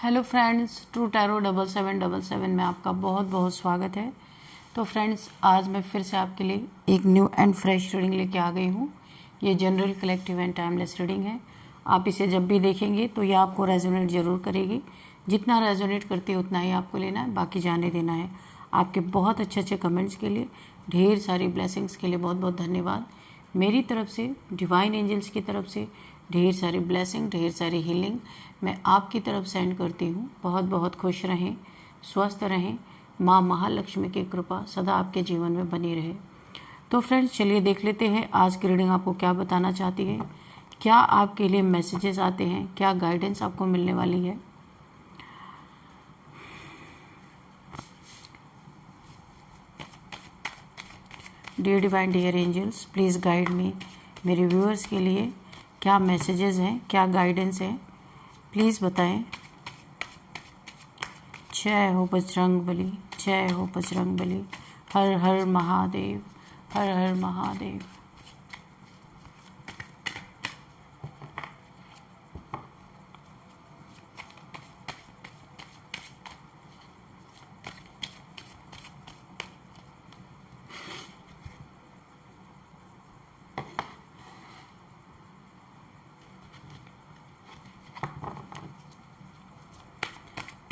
Hello friends, true tarot 7777 में आपका बहुत बहुत स्वागत है। तो फ्रेंड्स, आज मैं फिर से आपके लिए एक न्यू एंड फ्रेश रीडिंग लेके आ गई हूँ। ये general, collective and timeless reading है। आप इसे जब भी देखेंगे तो ये आपको रेजोनेट ज़रूर करेगी। जितना रेजोनेट करती है उतना ही आपको लेना है, बाकी जाने देना है। आपके बहुत अच्छे अच्छे कमेंट्स के लिए, ढेर सारी ब्लेसिंग्स के लिए बहुत बहुत धन्यवाद। मेरी तरफ से, डिवाइन एंजल्स की तरफ से ढेर सारी ब्लेसिंग, ढेर सारी हीलिंग मैं आपकी तरफ सेंड करती हूँ। बहुत बहुत खुश रहें, स्वस्थ रहें। माँ महालक्ष्मी की कृपा सदा आपके जीवन में बनी रहे। तो फ्रेंड्स, चलिए देख लेते हैं आज की रीडिंग आपको क्या बताना चाहती है। क्या आपके लिए मैसेजेस आते हैं, क्या गाइडेंस आपको मिलने वाली है। Dear divine, dear angels, please guide me. मेरे व्यूअर्स के लिए क्या मैसेजेस हैं, क्या गाइडेंस है, प्लीज़ बताएं। जय हो बजरंग बली, जय हो बजरंग बली। हर हर महादेव, हर हर महादेव।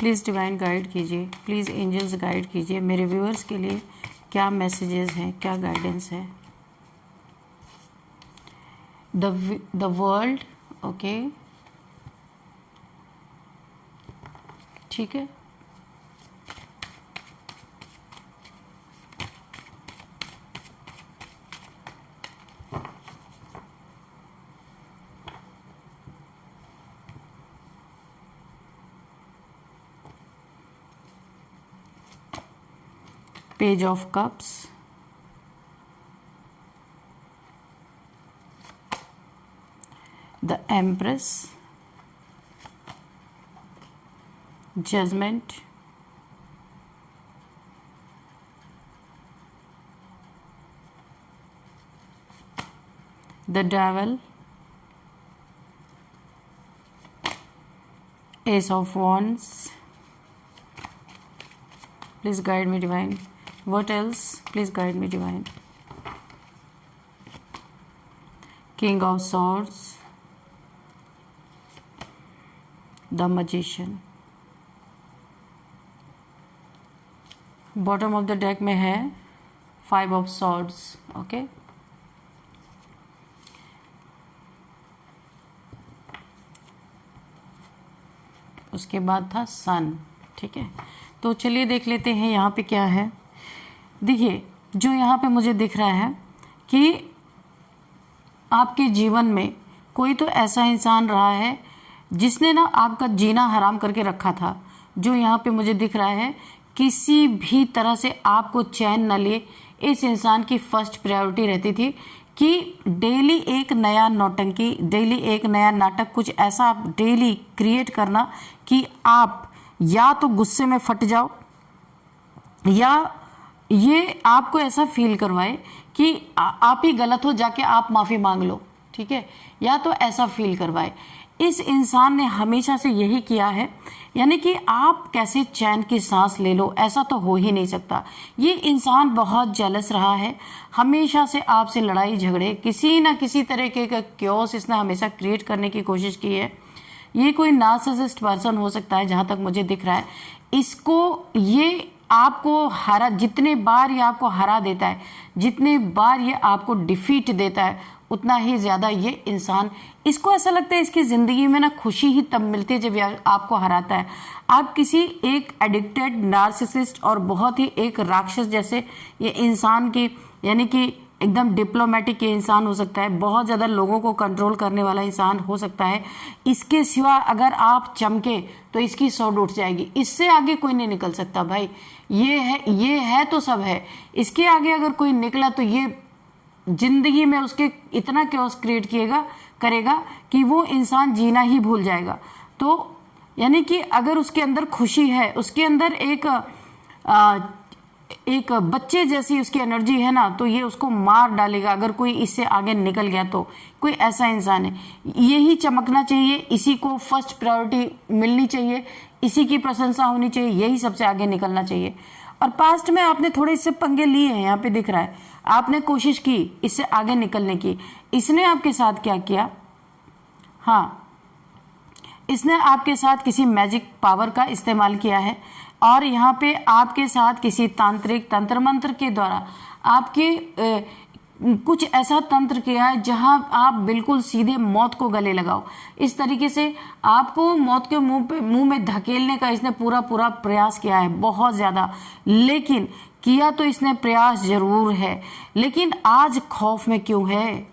प्लीज़ डिवाइन गाइड कीजिए, प्लीज़ एंजल्स गाइड कीजिए। मेरे व्यूअर्स के लिए क्या मैसेजेस हैं, क्या गाइडेंस है। द वर्ल्ड, ओके, ठीक है। Page of Cups, the Empress, Judgment, the Devil, Ace of Wands. Please guide me, divine. What else? Please guide me, divine. King of Swords, the Magician. Bottom of the deck में है 5 of Swords, okay. उसके बाद था सन, ठीक है। तो चलिए देख लेते हैं यहाँ पे क्या है। देखिए, जो यहाँ पे मुझे दिख रहा है कि आपके जीवन में कोई तो ऐसा इंसान रहा है जिसने ना आपका जीना हराम करके रखा था। जो यहाँ पे मुझे दिख रहा है, किसी भी तरह से आपको चैन न लिए, इस इंसान की फर्स्ट प्रायोरिटी रहती थी कि डेली एक नया नौटंकी, डेली एक नया नाटक, कुछ ऐसा आप डेली क्रिएट करना कि आप या तो गुस्से में फट जाओ, या ये आपको ऐसा फील करवाए कि आप ही गलत हो, जाके आप माफ़ी मांग लो, ठीक है। या तो ऐसा फील करवाए। इस इंसान ने हमेशा से यही किया है, यानी कि आप कैसे चैन की सांस ले लो, ऐसा तो हो ही नहीं सकता। ये इंसान बहुत जेलस रहा है, हमेशा से आपसे लड़ाई झगड़े, किसी ना किसी तरीके का क्योस इसने हमेशा क्रिएट करने की कोशिश की है। ये कोई नार्सिसिस्ट पर्सन हो सकता है, जहाँ तक मुझे दिख रहा है। इसको ये आपको हरा, जितने बार ये आपको हरा देता है, जितने बार ये आपको डिफीट देता है, उतना ही ज़्यादा ये इंसान, इसको ऐसा लगता है इसकी ज़िंदगी में ना खुशी ही तब मिलती है जब आपको हराता है। आप किसी एक एडिक्टेड नार्सिसिस्ट और बहुत ही एक राक्षस जैसे ये इंसान की, यानी कि एकदम डिप्लोमेटिक ये इंसान हो सकता है, बहुत ज़्यादा लोगों को कंट्रोल करने वाला इंसान हो सकता है। इसके सिवा अगर आप चमके तो इसकी सौड़ उठ जाएगी। इससे आगे कोई नहीं निकल सकता भाई। ये है तो सब है। इसके आगे अगर कोई निकला तो ये जिंदगी में उसके इतना क्योस क्रिएट करेगा कि वो इंसान जीना ही भूल जाएगा। तो यानी कि अगर उसके अंदर खुशी है, उसके अंदर एक बच्चे जैसी उसकी एनर्जी है ना, तो ये उसको मार डालेगा अगर कोई इससे आगे निकल गया। तो कोई ऐसा इंसान है, यही चमकना चाहिए, इसी को फर्स्ट प्रायोरिटी मिलनी चाहिए इसी की प्रशंसा होनी चाहिए, यही सबसे आगे निकलना चाहिए। और पास्ट में आपने थोड़े इससे पंगे लिए हैं, यहाँ पे दिख रहा है, आपने कोशिश की इससे आगे निकलने की। इसने आपके साथ क्या किया? हाँ, इसने आपके साथ किसी मैजिक पावर का इस्तेमाल किया है और यहाँ पे आपके साथ किसी तांत्रिक तंत्र मंत्र के द्वारा आपके कुछ ऐसा तंत्र किया है जहां आप बिल्कुल सीधे मौत को गले लगाओ। इस तरीके से आपको मौत के मुंह में धकेलने का इसने पूरा प्रयास किया है, बहुत ज़्यादा। लेकिन किया तो इसने प्रयास जरूर है, लेकिन आज खौफ में क्यों है?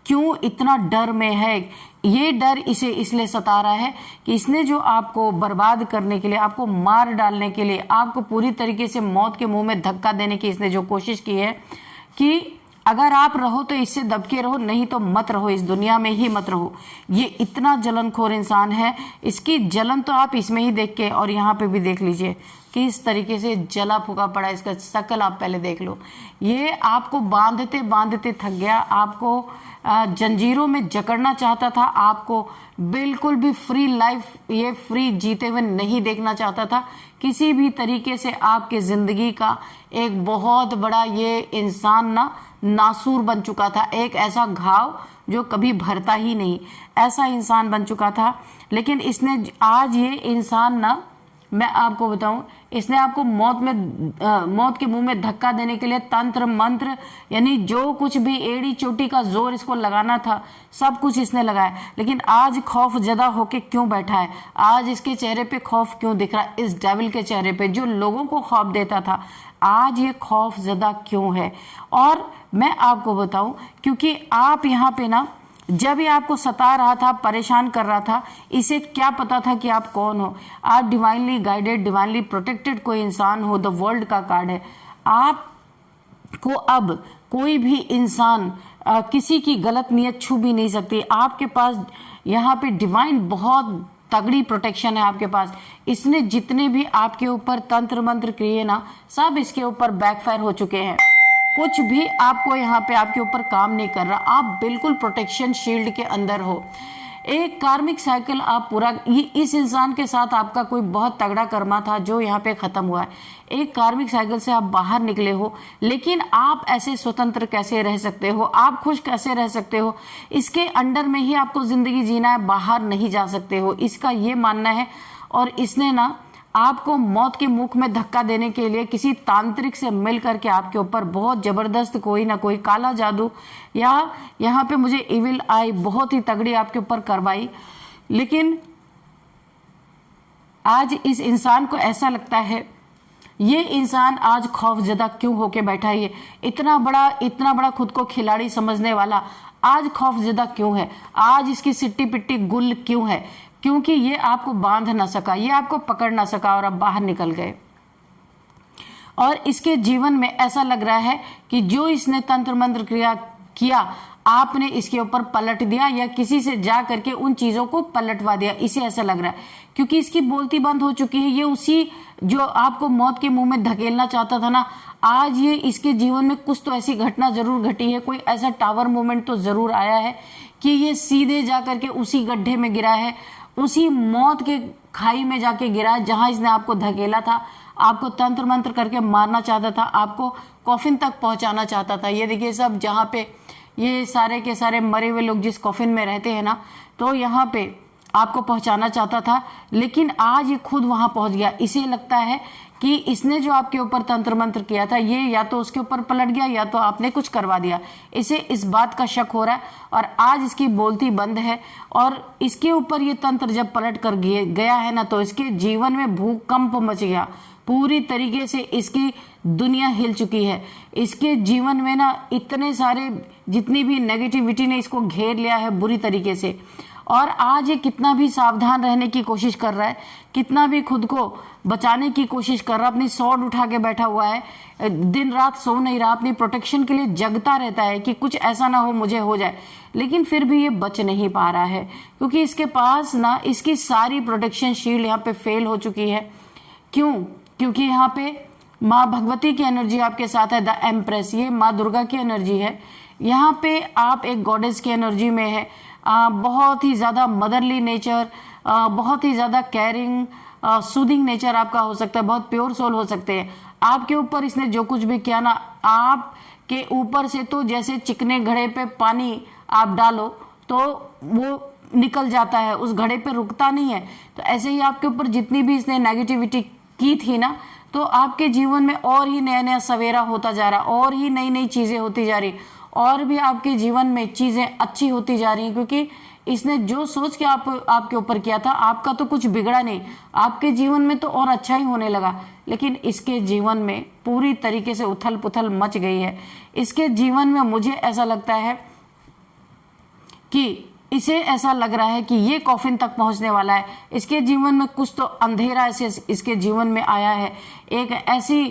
क्यों इतना डर में है? ये डर इसे इसलिए सता रहा है कि इसने जो आपको बर्बाद करने के लिए, आपको मार डालने के लिए, आपको पूरी तरीके से मौत के मुंह में धक्का देने की इसने जो कोशिश की है कि अगर आप रहो तो इससे दब के रहो, नहीं तो मत रहो, इस दुनिया में ही मत रहो। ये इतना जलनखोर इंसान है, इसकी जलन तो आप इसमें ही देख के, और यहाँ पे भी देख लीजिए कि इस तरीके से जला फूका पड़ा, इसका शक्ल आप पहले देख लो। ये आपको बांधते बांधते थक गया, आपको जंजीरों में जकड़ना चाहता था, आपको बिल्कुल भी फ्री लाइफ, ये फ्री जीते हुए नहीं देखना चाहता था। किसी भी तरीके से आपके जिंदगी का एक बहुत बड़ा ये इंसान ना नासूर बन चुका था, एक ऐसा घाव जो कभी भरता ही नहीं, ऐसा इंसान बन चुका था। लेकिन इसने आज ये इंसान ना, मैं आपको बताऊं, इसने आपको मौत के मुंह में धक्का देने के लिए तंत्र मंत्र, यानी जो कुछ भी एड़ी चोटी का जोर इसको लगाना था सब कुछ इसने लगाया। लेकिन आज खौफ ज़दा होके क्यों बैठा है? आज इसके चेहरे पे खौफ क्यों दिख रहा है? इस डेविल के चेहरे पे जो लोगों को खौफ देता था, आज ये खौफ ज़दा क्यों है? और मैं आपको बताऊं, क्योंकि आप यहाँ पे ना, जब ये आपको सता रहा था, परेशान कर रहा था, इसे क्या पता था कि आप कौन हो? आप डिवाइनली गाइडेड, डिवाइनली प्रोटेक्टेड कोई इंसान हो। द वर्ल्ड का कार्ड है। आपको अब कोई भी इंसान किसी की गलत नीयत छू भी नहीं सकती। आपके पास यहाँ पे डिवाइन बहुत तगड़ी प्रोटेक्शन है आपके पास। इसने जितने भी आपके ऊपर तंत्र मंत्र किए ना, सब इसके ऊपर बैकफायर हो चुके हैं। कुछ भी आपको यहाँ पे आपके ऊपर काम नहीं कर रहा, आप बिल्कुल प्रोटेक्शन शील्ड के अंदर हो। एक कार्मिक साइकिल आप पूरा, ये इस इंसान के साथ आपका कोई बहुत तगड़ा कर्मा था जो यहाँ पे खत्म हुआ है। एक कार्मिक साइकिल से आप बाहर निकले हो, लेकिन आप ऐसे स्वतंत्र कैसे रह सकते हो? आप खुश कैसे रह सकते हो? इसके अंडर में ही आपको जिंदगी जीना है, बाहर नहीं जा सकते हो, इसका ये मानना है। और इसने ना आपको मौत के मुख में धक्का देने के लिए किसी तांत्रिक से मिल करके आपके ऊपर बहुत जबरदस्त कोई ना कोई काला जादू, या यहाँ पे मुझे इविल आई बहुत ही तगड़ी आपके ऊपर करवाई। लेकिन आज इस इंसान को ऐसा लगता है, ये इंसान आज खौफजदा क्यों होके बैठा है? ये इतना बड़ा खुद को खिलाड़ी समझने वाला आज खौफजदा क्यों है? आज इसकी सिट्टी पिट्टी गुल क्यों है? क्योंकि ये आपको बांध ना सका, ये आपको पकड़ ना सका और अब बाहर निकल गए। और इसके जीवन में ऐसा लग रहा है कि जो इसने तंत्र मंत्र क्रिया किया, आपने इसके ऊपर पलट दिया या किसी से जा करके उन चीजों को पलटवा दिया, इसे ऐसा लग रहा है। क्योंकि इसकी बोलती बंद हो चुकी है। ये उसी जो आपको मौत के मुंह में धकेलना चाहता था ना, आज ये इसके जीवन में कुछ तो ऐसी घटना जरूर घटी है, कोई ऐसा टावर मोमेंट तो जरूर आया है कि ये सीधे जा करके उसी गड्ढे में गिरा है, उसी मौत के खाई में जाके गिरा है जहां इसने आपको धकेला था, आपको तंत्र मंत्र करके मारना चाहता था, आपको कॉफिन तक पहुंचाना चाहता था। ये देखिए सब, जहां पे ये सारे के सारे मरे हुए लोग जिस कॉफिन में रहते हैं ना, तो यहाँ पे आपको पहुंचाना चाहता था। लेकिन आज ये खुद वहां पहुंच गया। इसे लगता है कि इसने जो आपके ऊपर तंत्र मंत्र किया था, ये या तो उसके ऊपर पलट गया या तो आपने कुछ करवा दिया। इसे इस बात का शक हो रहा है और आज इसकी बोलती बंद है। और इसके ऊपर ये तंत्र जब पलट कर गया है ना, तो इसके जीवन में भूकंप मच गया। पूरी तरीके से इसकी दुनिया हिल चुकी है। इसके जीवन में ना इतने सारे, जितनी भी नेगेटिविटी ने इसको घेर लिया है बुरी तरीके से। और आज ये कितना भी सावधान रहने की कोशिश कर रहा है, कितना भी खुद को बचाने की कोशिश कर रहा है, अपनी स्वॉर्ड उठा के बैठा हुआ है, दिन रात सो नहीं रहा, अपनी प्रोटेक्शन के लिए जगता रहता है कि कुछ ऐसा ना हो मुझे हो जाए। लेकिन फिर भी ये बच नहीं पा रहा है, क्योंकि इसके पास ना इसकी सारी प्रोटेक्शन शील्ड यहाँ पे फेल हो चुकी है। क्यों? क्योंकि यहाँ पे माँ भगवती की एनर्जी आपके साथ है, द एम्प्रेस, ये माँ दुर्गा की एनर्जी है। यहाँ पे आप एक गॉडेस की एनर्जी में है, बहुत ही ज़्यादा मदरली नेचर, बहुत ही ज़्यादा केयरिंग, सूदिंग नेचर आपका हो सकता है, बहुत प्योर सोल हो सकते हैं। आपके ऊपर इसने जो कुछ भी किया ना, आपके ऊपर से तो जैसे चिकने घड़े पे पानी आप डालो तो वो निकल जाता है, उस घड़े पे रुकता नहीं है। तो ऐसे ही आपके ऊपर जितनी भी इसने नेगेटिविटी की थी ना, तो आपके जीवन में और ही नया नया सवेरा होता जा रहा, और ही नई नई चीजें होती जा रही, और भी आपके जीवन में चीजें अच्छी होती जा रही, क्योंकि इसने जो सोच के आपके ऊपर किया था, आपका तो कुछ बिगड़ा नहीं, आपके जीवन में तो और अच्छा ही होने लगा। लेकिन इसके जीवन में पूरी तरीके से उथल पुथल मच गई है। इसके जीवन में मुझे ऐसा लगता है कि इसे ऐसा लग रहा है कि ये कॉफिन तक पहुंचने वाला है। इसके जीवन में कुछ तो अंधेरा ऐसे इसके जीवन में आया है, एक ऐसी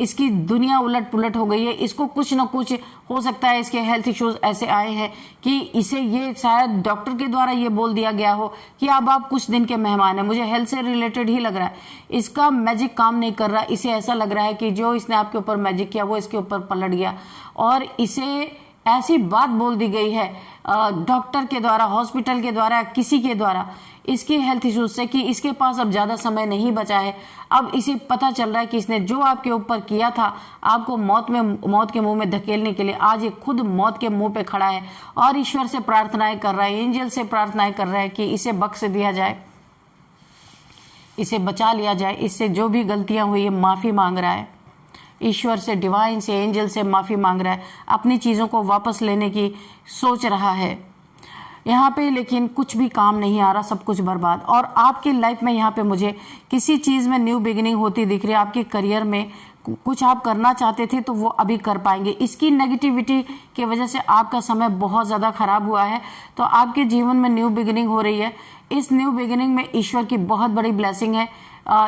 इसकी दुनिया उलट पुलट हो गई है। इसको कुछ ना कुछ हो सकता है, इसके हेल्थ इश्यूज ऐसे आए हैं कि इसे ये शायद डॉक्टर के द्वारा ये बोल दिया गया हो कि अब आप कुछ दिन के मेहमान हैं। मुझे हेल्थ से रिलेटेड ही लग रहा है, इसका मैजिक काम नहीं कर रहा। इसे ऐसा लग रहा है कि जो इसने आपके ऊपर मैजिक किया वो इसके ऊपर पलट गया, और इसे ऐसी बात बोल दी गई है डॉक्टर के द्वारा, हॉस्पिटल के द्वारा, किसी के द्वारा, इसकी हेल्थ इश्यूज से कि इसके पास अब ज्यादा समय नहीं बचा है। अब इसे पता चल रहा है कि इसने जो आपके ऊपर किया था, आपको मौत के मुंह में धकेलने के लिए, आज ये खुद मौत के मुंह पे खड़ा है और ईश्वर से प्रार्थनाएं कर रहा है, एंजल से प्रार्थनाएं कर रहा है कि इसे बख्श दिया जाए, इसे बचा लिया जाए, इससे जो भी गलतियां हुई है माफी मांग रहा है, ईश्वर से, डिवाइन से, एंजल से माफी मांग रहा है, अपनी चीजों को वापस लेने की सोच रहा है यहाँ पे। लेकिन कुछ भी काम नहीं आ रहा, सब कुछ बर्बाद। और आपकी लाइफ में यहाँ पे मुझे किसी चीज में न्यू बिगिनिंग होती दिख रही है। आपके करियर में कुछ आप करना चाहते थे तो वो अभी कर पाएंगे। इसकी नेगेटिविटी की वजह से आपका समय बहुत ज्यादा खराब हुआ है, तो आपके जीवन में न्यू बिगिनिंग हो रही है। इस न्यू बिगिनिंग में ईश्वर की बहुत बड़ी ब्लेसिंग है।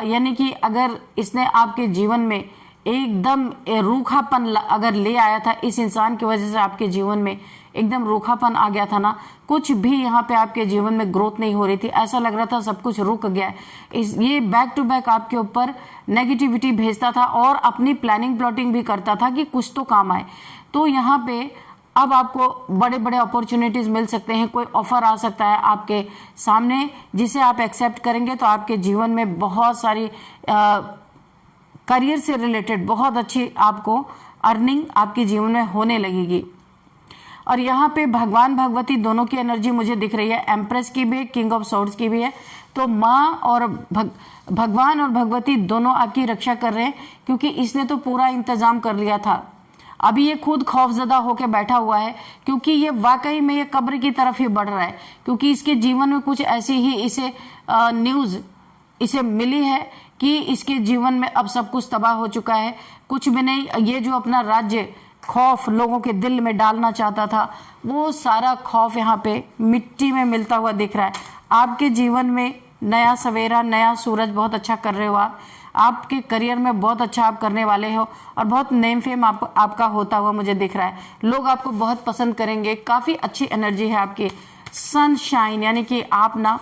यानी कि अगर इसने आपके जीवन में एकदम रूखापन अगर ले आया था, इस इंसान की वजह से आपके जीवन में एकदम रूखापन आ गया था ना, कुछ भी यहाँ पे आपके जीवन में ग्रोथ नहीं हो रही थी, ऐसा लग रहा था सब कुछ रुक गया है। ये बैक टू बैक आपके ऊपर नेगेटिविटी भेजता था और अपनी प्लानिंग प्लॉटिंग भी करता था कि कुछ तो काम आए। तो यहाँ पे अब आपको बड़े बड़े अपॉर्चुनिटीज मिल सकते हैं, कोई ऑफर आ सकता है आपके सामने जिसे आप एक्सेप्ट करेंगे तो आपके जीवन में बहुत सारी करियर से रिलेटेड बहुत अच्छी आपको अर्निंग आपके जीवन में होने लगेगी। और यहाँ पे भगवान भगवती दोनों की एनर्जी मुझे दिख रही है, एम्प्रेस की भी, किंग ऑफ सोर्ड्स की भी है। तो माँ और भगवान और भगवती दोनों आपकी रक्षा कर रहे हैं, क्योंकि इसने तो पूरा इंतजाम कर लिया था। अभी ये खुद खौफजदा होकर बैठा हुआ है, क्योंकि ये वाकई में ये कब्र की तरफ ही बढ़ रहा है, क्योंकि इसके जीवन में कुछ ऐसी ही इसे न्यूज इसे मिली है कि इसके जीवन में अब सब कुछ तबाह हो चुका है, कुछ भी नहीं। ये जो अपना राज्य खौफ लोगों के दिल में डालना चाहता था, वो सारा खौफ यहाँ पे मिट्टी में मिलता हुआ दिख रहा है। आपके जीवन में नया सवेरा, नया सूरज बहुत अच्छा कर रहे हो आप। आपके करियर में बहुत अच्छा आप करने वाले हो और बहुत नेम फेम आपका होता हुआ मुझे दिख रहा है। लोग आपको बहुत पसंद करेंगे, काफी अच्छी एनर्जी है आपकी। सनशाइन, यानी कि आप ना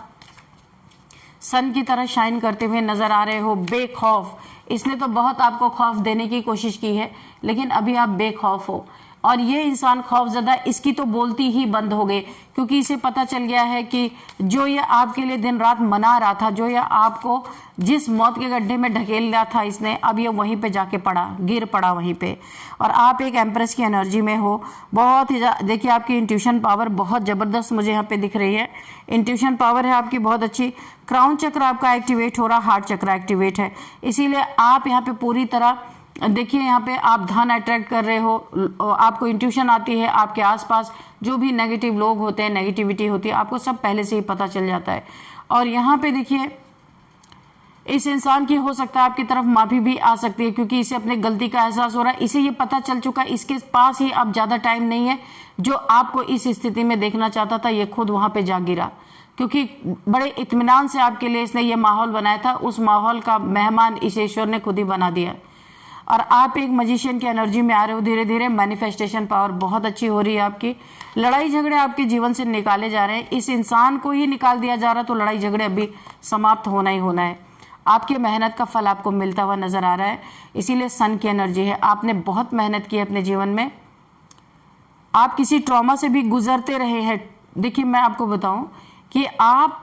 सन की तरह शाइन करते हुए नजर आ रहे हो, बेखौफ। इसने तो बहुत आपको खौफ देने की कोशिश की है, लेकिन अभी आप बेखौफ हो। और ये इंसान खौफजदा, इसकी तो बोलती ही बंद हो गई, क्योंकि इसे पता चल गया है कि जो ये आपके लिए दिन रात मना रहा था, जो ये आपको जिस मौत के गड्ढे में ढकेल रहा था इसने, अब ये वहीं पे जाके गिर पड़ा वहीं पे। और आप एक एम्प्रेस की एनर्जी में हो, बहुत ही देखिए आपकी इंट्यूशन पावर बहुत जबरदस्त मुझे यहाँ पे दिख रही है। इंट्यूशन पावर है आपकी बहुत अच्छी। क्राउन चक्र आपका एक्टिवेट हो रहा, हार्ट चक्र एक्टिवेट है, इसीलिए आप यहाँ पे पूरी तरह देखिए यहाँ पे आप धन अट्रैक्ट कर रहे हो। आपको इंट्यूशन आती है, आपके आसपास जो भी नेगेटिव लोग होते हैं, नेगेटिविटी होती है, आपको सब पहले से ही पता चल जाता है। और यहाँ पे देखिए इस इंसान की हो सकता है आपकी तरफ माफी भी आ सकती है, क्योंकि इसे अपने गलती का एहसास हो रहा है, इसे ये पता चल चुका है, इसके पास ही अब ज्यादा टाइम नहीं है। जो आपको इस स्थिति में देखना चाहता था, ये खुद वहां पे जा गिरा, क्योंकि बड़े इत्मीनान से आपके लिए इसने ये माहौल बनाया था। उस माहौल का मेहमान इस ईश्वर ने खुद ही बना दिया। और आप एक मजिशियन की एनर्जी में आ रहे हो, धीरे धीरे मैनिफेस्टेशन पावर बहुत अच्छी हो रही है आपकी। लड़ाई झगड़े आपके जीवन से निकाले जा रहे हैं, इस इंसान को ही निकाल दिया जा रहा है, तो लड़ाई झगड़े अभी समाप्त होना ही होना है। आपकी मेहनत का फल आपको मिलता हुआ नजर आ रहा है, इसीलिए सन की एनर्जी है। आपने बहुत मेहनत की अपने जीवन में, आप किसी ट्रॉमा से भी गुजरते रहे हैं। देखिए मैं आपको बताऊं कि आप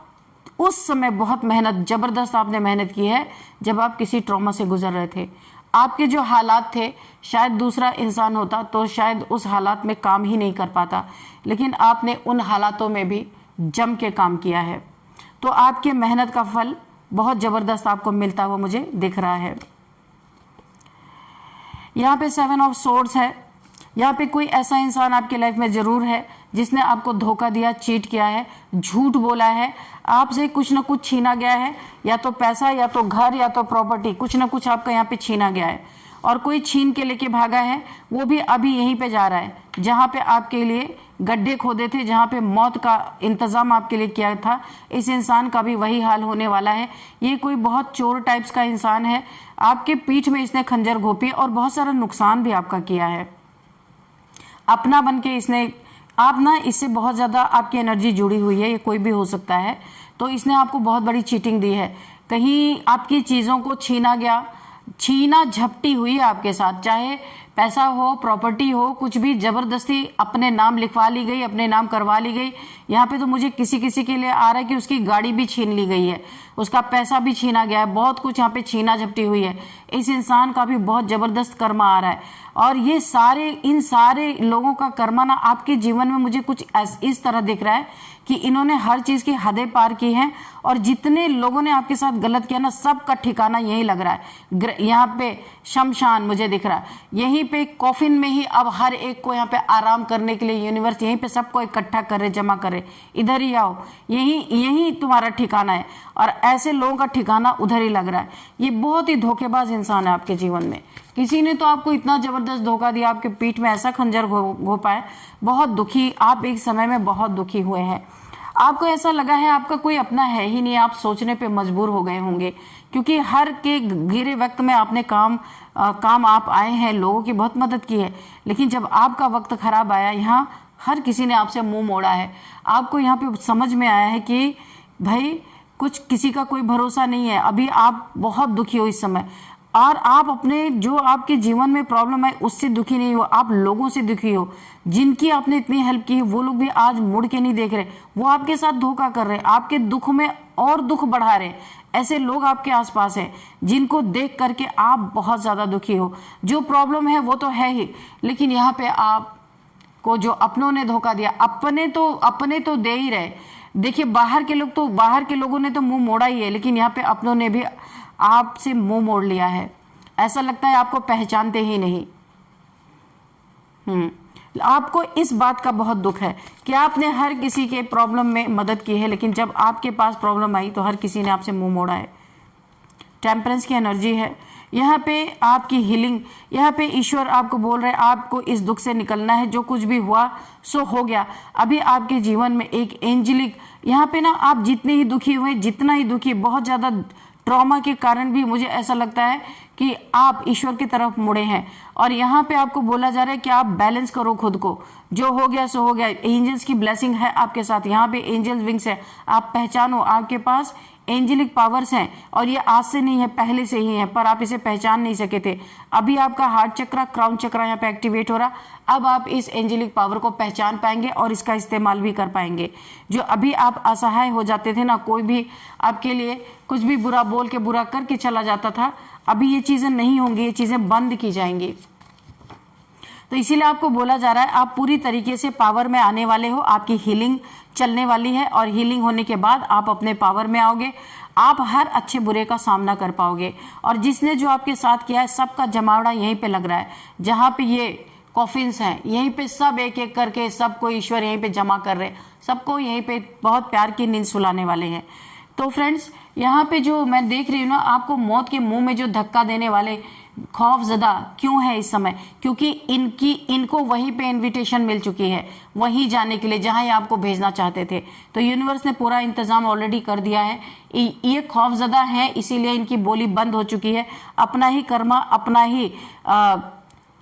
उस समय बहुत मेहनत, जबरदस्त आपने मेहनत की है जब आप किसी ट्रॉमा से गुजर रहे थे। आपके जो हालात थे, शायद दूसरा इंसान होता तो शायद उस हालात में काम ही नहीं कर पाता, लेकिन आपने उन हालातों में भी जम के काम किया है। तो आपके मेहनत का फल बहुत ज़बरदस्त आपको मिलता हुआ मुझे दिख रहा है। यहाँ पे 7 ऑफ सोर्ड्स है। यहाँ पे कोई ऐसा इंसान आपके लाइफ में ज़रूर है जिसने आपको धोखा दिया, चीट किया है, झूठ बोला है, आपसे कुछ ना कुछ छीना गया है, या तो पैसा, या तो घर, या तो प्रॉपर्टी, कुछ ना कुछ आपका यहाँ पे छीना गया है। और कोई छीन के लेके भागा है, वो भी अभी यहीं पे जा रहा है जहाँ पे आपके लिए गड्ढे खोदे थे, जहाँ पे मौत का इंतज़ाम आपके लिए किया था। इस इंसान का भी वही हाल होने वाला है। ये कोई बहुत चोर टाइप्स का इंसान है। आपके पीठ में इसने खंजर घोंपी और बहुत सारा नुकसान भी आपका किया है। अपना बन के इसने, आप ना इससे बहुत ज़्यादा आपकी एनर्जी जुड़ी हुई है, ये कोई भी हो सकता है। तो इसने आपको बहुत बड़ी चीटिंग दी है। कहीं आपकी चीज़ों को छीना गया, छीना झपटी हुई आपके साथ, चाहे पैसा हो, प्रॉपर्टी हो, कुछ भी जबरदस्ती अपने नाम लिखवा ली गई, अपने नाम करवा ली गई। यहाँ पे तो मुझे किसी किसी के लिए आ रहा है कि उसकी गाड़ी भी छीन ली गई है, उसका पैसा भी छीना गया है, बहुत कुछ यहाँ पे छीना झपटी हुई है। इस इंसान का भी बहुत जबरदस्त कर्मा आ रहा है। और ये सारे, इन सारे लोगों का कर्मा ना आपके जीवन में मुझे कुछ इस तरह दिख रहा है कि इन्होंने हर चीज़ की हदें पार की हैं, और जितने लोगों ने आपके साथ गलत किया ना, सबका ठिकाना यही लग रहा है। यहाँ पे शमशान मुझे दिख रहा है, यहीं पे कॉफिन में ही अब हर एक को यहाँ पे आराम करने के लिए यूनिवर्स यहीं पे सबको इकट्ठा करे, जमा करे, इधर ही आओ, यही तुम्हारा ठिकाना है। और ऐसे लोगों का ठिकाना उधर ही लग रहा है। ये बहुत ही धोखेबाज इंसान है आपके जीवन में। किसी ने तो आपको इतना जबरदस्त धोखा दिया, आपके पीठ में ऐसा खंजर घोंपा है, बहुत दुखी आप एक समय में बहुत दुखी हुए हैं। आपको ऐसा लगा है आपका कोई अपना है ही नहीं, आप सोचने पे मजबूर हो गए होंगे, क्योंकि हर के गिरे वक्त में आपने काम आप आए हैं, लोगों की बहुत मदद की है, लेकिन जब आपका वक्त खराब आया, यहाँ हर किसी ने आपसे मुंह मोड़ा है। आपको यहाँ पे समझ में आया है कि भाई कुछ किसी का कोई भरोसा नहीं है। अभी आप बहुत दुखी हो इस समय, और आप अपने जो आपके जीवन में प्रॉब्लम है उससे दुखी नहीं हो, आप लोगों से दुखी हो। जिनकी आपने इतनी हेल्प की है वो लोग भी आज मुड़ के नहीं देख रहे, वो आपके साथ धोखा कर रहे हैं, आपके दुख में और दुख बढ़ा रहे हैं। ऐसे लोग आपके आसपास हैं जिनको देख करके आप बहुत ज़्यादा दुखी हो। जो प्रॉब्लम है वो तो है ही, लेकिन यहाँ पे आपको जो अपनों ने धोखा दिया, अपने तो दे ही रहे। देखिए बाहर के लोगों ने तो मुंह मोड़ा ही है, लेकिन यहाँ पे अपनों ने भी आपसे मुंह मोड़ लिया है। ऐसा लगता है आपको पहचानते ही नहीं। आपको इस बात का बहुत दुख है कि आपने हर किसी के प्रॉब्लम में मदद की है, लेकिन जब आपके पास प्रॉब्लम आई तो हर किसी ने आपसे मुंह मोड़ा है। टेम्परेंस की एनर्जी है यहाँ पे, आपकी हीलिंग, यहाँ पे ईश्वर आपको बोल रहे हैं आपको इस दुख से निकलना है। जो कुछ भी हुआ सो हो गया। अभी आपके जीवन में एक एंजेलिक, यहाँ पे ना आप जितने ही दुखी हुए, जितना ही दुखी, बहुत ज़्यादा ट्रॉमा के कारण भी मुझे ऐसा लगता है कि आप ईश्वर की तरफ मुड़े हैं। और यहाँ पे आपको बोला जा रहा है कि आप बैलेंस करो खुद को, जो हो गया सो हो गया। एंजल्स की ब्लेसिंग है आपके साथ, यहाँ पे एंजल्स विंग्स है। आप पहचानो आपके पास एंजेलिक पावर्स हैं, और ये आज से नहीं है, पहले से ही है, पर आप इसे पहचान नहीं सके थे। अभी आपका हार्ट चक्र, क्राउन चक्र यहाँ पे एक्टिवेट हो रहा। अब आप इस एंजेलिक पावर को पहचान पाएंगे और इसका इस्तेमाल भी कर पाएंगे। जो अभी आप असहाय हो जाते थे ना, कोई भी आपके लिए कुछ भी बुरा बोल के, बुरा करके चला जाता था, अभी ये चीज़ें नहीं होंगी, ये चीज़ें बंद की जाएंगी। तो इसीलिए आपको बोला जा रहा है आप पूरी तरीके से पावर में आने वाले हो। आपकी हीलिंग चलने वाली है, और हीलिंग होने के बाद आप अपने पावर में आओगे। आप हर अच्छे बुरे का सामना कर पाओगे। और जिसने जो आपके साथ किया है, सबका जमावड़ा यहीं पे लग रहा है। जहाँ पे ये कॉफिन्स हैं, यहीं पे सब एक एक करके सबको ईश्वर यहीं पे जमा कर रहे, सबको यहीं पे बहुत प्यार की नींद सुलाने वाले हैं। तो फ्रेंड्स, यहाँ पे जो मैं देख रही हूँ ना, आपको मौत के मुंह में जो धक्का देने वाले खौफजदा क्यों है इस समय, क्योंकि इनको वहीं पे इनविटेशन मिल चुकी है, वहीं जाने के लिए जहां ये आपको भेजना चाहते थे। तो यूनिवर्स ने पूरा इंतजाम ऑलरेडी कर दिया है। ये खौफजदा है, इसीलिए इनकी बोली बंद हो चुकी है। अपना ही कर्मा, अपना ही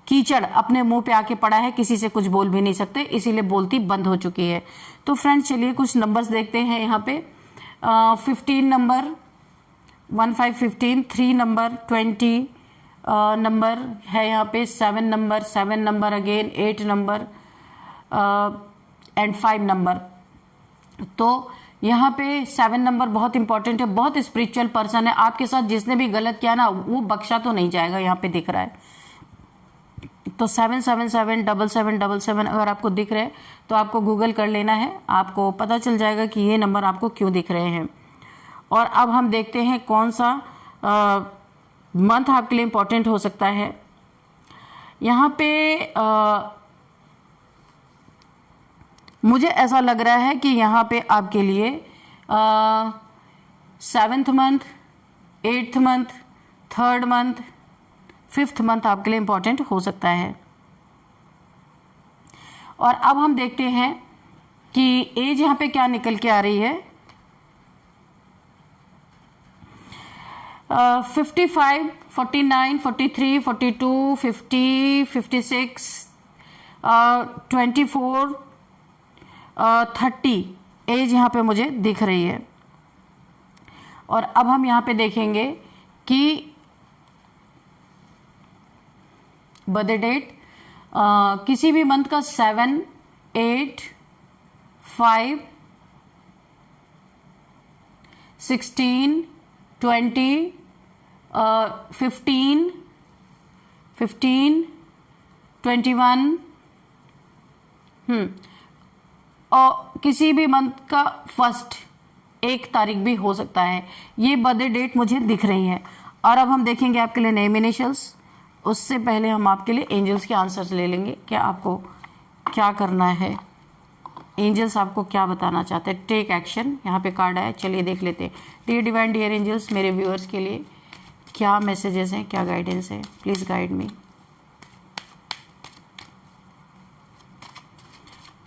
कीचड़ अपने मुंह पे आके पड़ा है, किसी से कुछ बोल भी नहीं सकते, इसीलिए बोलती बंद हो चुकी है। तो फ्रेंड्स चलिए कुछ नंबर्स देखते हैं। यहाँ पे 15 नंबर, 1515, 3 नंबर, 20 नंबर है यहाँ पे, 7 number, 7 number again, 8 number and 5 number. तो यहाँ पे 7 नंबर बहुत इंपॉर्टेंट है, बहुत स्पिरिचुअल पर्सन है। आपके साथ जिसने भी गलत किया ना वो बख्शा तो नहीं जाएगा, यहाँ पे दिख रहा है। तो 7777777 अगर आपको दिख रहे हैं तो आपको गूगल कर लेना है, आपको पता चल जाएगा कि ये नंबर आपको क्यों दिख रहे हैं। और अब हम देखते हैं कौन सा मंथ आपके लिए इंपॉर्टेंट हो सकता है। यहाँ पे मुझे ऐसा लग रहा है कि यहाँ पे आपके लिए 7th month, 8th month, 3rd month, 5th month आपके लिए इंपॉर्टेंट हो सकता है। और अब हम देखते हैं कि एज यहाँ पे क्या निकल के आ रही है। 55, 49, 43, 42, 50, 56, 24, 30 एज यहाँ पे मुझे दिख रही है। और अब हम यहाँ पे देखेंगे कि बर्थडे डेट किसी भी मंथ का 7, 8, 5, 16, 20, 15, 21 और किसी भी मंथ का 1 तारीख भी हो सकता है। ये बर्थडे डेट मुझे दिख रही है। और अब हम देखेंगे आपके लिए नेम इनिशियल्स। उससे पहले हम आपके लिए एंजल्स के आंसर्स ले लेंगे, क्या आपको क्या करना है, एंजल्स आपको क्या बताना चाहते हैं। टेक एक्शन यहाँ पे कार्ड आया, चलिए देख लेते हैं। डियर डिवाइन डियर एंजल्स, मेरे व्यूअर्स के लिए क्या मैसेजेस हैं, क्या गाइडेंस है, प्लीज़ गाइड मी।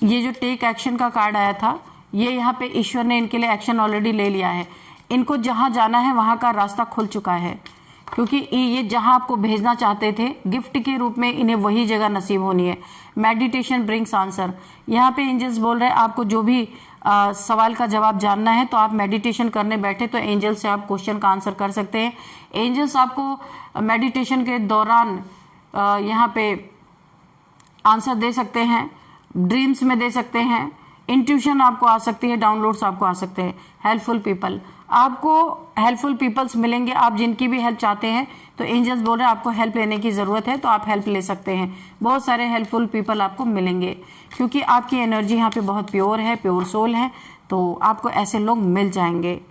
ये जो टेक एक्शन का कार्ड आया था, ये यहाँ पे ईश्वर ने इनके लिए एक्शन ऑलरेडी ले लिया है। इनको जहाँ जाना है वहाँ का रास्ता खुल चुका है, क्योंकि ये जहाँ आपको भेजना चाहते थे गिफ्ट के रूप में इन्हें वही जगह नसीब होनी है। Meditation brings answer. यहाँ पे एंजल्स बोल रहे हैं आपको जो भी सवाल का जवाब जानना है तो आप मेडिटेशन करने बैठे तो एंजल्स से आप क्वेश्चन का आंसर कर सकते हैं। एंजल्स आपको मेडिटेशन के दौरान यहाँ पे आंसर दे सकते हैं, ड्रीम्स में दे सकते हैं, इंट्यूशन आपको आ सकती है, डाउनलोड्स आपको आ सकते हैं। हेल्पफुल पीपल, आपको हेल्पफुल पीपल्स मिलेंगे। आप जिनकी भी हेल्प चाहते हैं तो एंजल्स बोल रहे हैं आपको हेल्प लेने की ज़रूरत है तो आप हेल्प ले सकते हैं। बहुत सारे हेल्पफुल पीपल आपको मिलेंगे क्योंकि आपकी एनर्जी यहाँ पे बहुत प्योर है, प्योर सोल है, तो आपको ऐसे लोग मिल जाएंगे।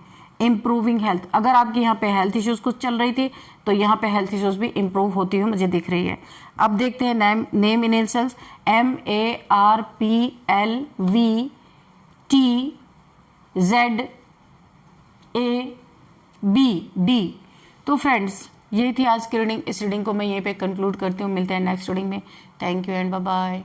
इम्प्रूविंग हेल्थ, अगर आपकी यहाँ पे हेल्थ इश्यूज कुछ चल रही थी तो यहाँ पे हेल्थ इश्यूज भी इम्प्रूव होती हुई मुझे दिख रही है। अब देखते हैं नेम इनिशियल्स MARPLVTZABD। तो फ्रेंड्स ये थी आज की रीडिंग। इस रीडिंग को मैं यहीं पे कंक्लूड करती हूँ। मिलते हैं नेक्स्ट रीडिंग में। Thank you and bye bye.